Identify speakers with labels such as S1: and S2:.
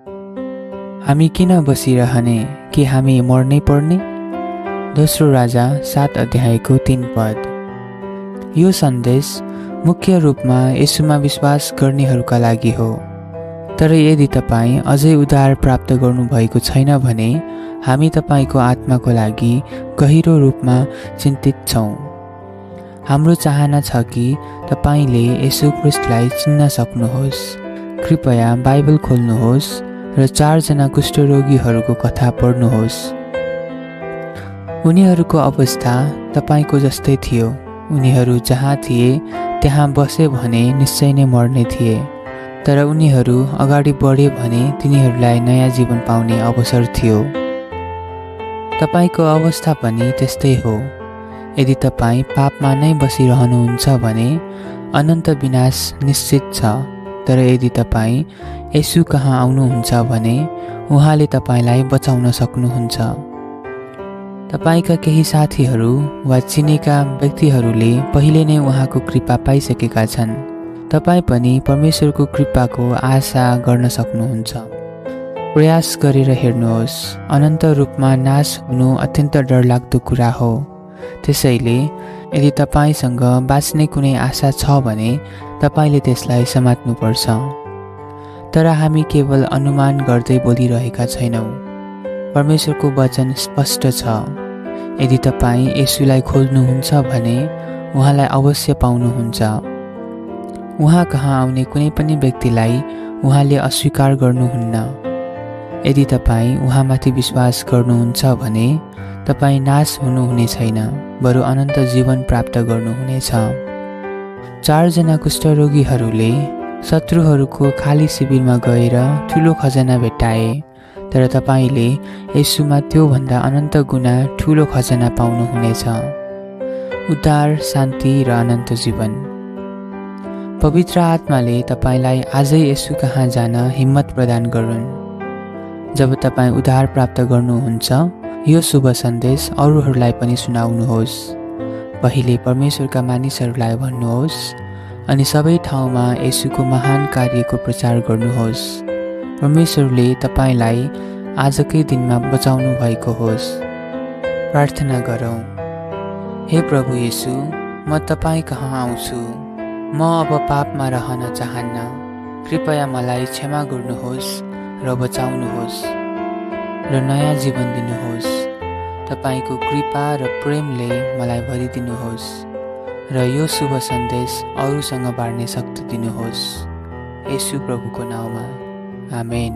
S1: हामी किन बसिरहने कि हामी मर्नै पर्ने? दोस्रो राजा 7 अध्यायको 3 पद। यो सन्देश मुख्य रूपमा येशूमा विश्वास गर्नेहरूका लागि हो। तर यदि तपाईँ अझै उद्धार प्राप्त गर्नुभएको छैन भने हामी तपाईँको आत्माको लागि गहिरो रूपमा चिन्तित छौँ। हाम्रो चाहना छ कि तपाईँले येशू ख्रीष्टलाई चिन्न सक्नुहोस्। कृपया बाइबल खोल्नुहोस् र 4 जना कुष्ठरोगीहरूको कथा पढ्नुहोस्। उनीहरूको अवस्था तपाईँको जस्तै थियो। उनीहरू जहाँ थिए त्यहाँ बसे भने निश्चय नै मर्ने थिए। तर उनीहरू अगाडि बढे भने तिनीहरूलाई नयाँ जीवन पाउने अवसर थियो। तपाईँको अवस्था पनि त्यस्तै हो। यदि तपाईँ पापमा नै बसिरहनुहुन्छ भने अनन्त विनाश निश्चित छ। तर यदि तपाईँ येशू कहाँ आउनुहुन्छ भने उहाँले तपाईँलाई बचाउन सक्नुहुन्छ। तपाईँका केही साथीहरू वा चिनेका व्यक्तिहरूले पहिले नै उहाँको कृपा पाइसकेका छन्। तपाईँ पनि परमेश्वरको कृपाको आशा गर्न सक्नुहुन्छ। प्रयास गरेर हेर्नुहोस्। अनन्त रूपमा नाश हुनु अत्यन्त डरलाग्दो कुरा हो। त्यसैले यदि तपाईँसँग बाँच्ने कुनै आशा छ भने तपाईँले त्यसलाई समात्नुपर्छ। तर हामी केवल अनुमान गर्दै बोलिरहेका छैनौँ। परमेश्वरको वचन स्पष्ट छ। यदि तपाईँ येशूलाई खोज्नुहुन्छ भने उहाँलाई अवश्य पाउनुहुन्छ। उहाँ कहाँ आउने कुनै पनि व्यक्तिलाई उहाँले अस्वीकार गर्नुहुन्न। यदि तपाईँ उहाँमाथि विश्वास गर्नुहुन्छ भने तपाईँ नाश हुनुहुने छैन, बरु अनन्त जीवन प्राप्त गर्नुहुनेछ। 4 जना कुष्ठरोगीहरूले शत्रुहरूको खाली शिविरमा गएर ठुलो खजाना भेट्टाए। तर तपाईँले येशूमा त्योभन्दा अनन्त गुणा ठुलो खजाना पाउनुहुनेछ, उद्धार, शान्ति र अनन्त जीवन। पवित्र आत्माले तपाईँलाई आजै येशू कहाँ जान हिम्मत प्रदान गरून्। जब तपाईँ उद्धार प्राप्त गर्नुहुन्छ, यो शुभ सन्देश अरूहरूलाई पनि सुनाउनुहोस्। पहिले परमेश्वरका मानिसहरूलाई भन्नुहोस् अनि सबै ठाउँमा येशूको महान कार्यको प्रचार गर्नुहोस्। परमेश्वरले तपाईँलाई आजकै दिनमा बचाउनु भएको होस्। प्रार्थना गरौँ। हे प्रभु येशू, म तपाईँ कहाँ आउँछु। म अब पापमा रहन चाहन्न। कृपया मलाई क्षमा गर्नुहोस् र बचाउनुहोस् र नयाँ जीवन दिनुहोस्। तपाईँको कृपा र प्रेमले मलाई भरिदिनुहोस् र यो शुभ सन्देश अरूसँग बाँड्ने शक्ति दिनुहोस्। येशू प्रभुको नाउँमा, आमेन।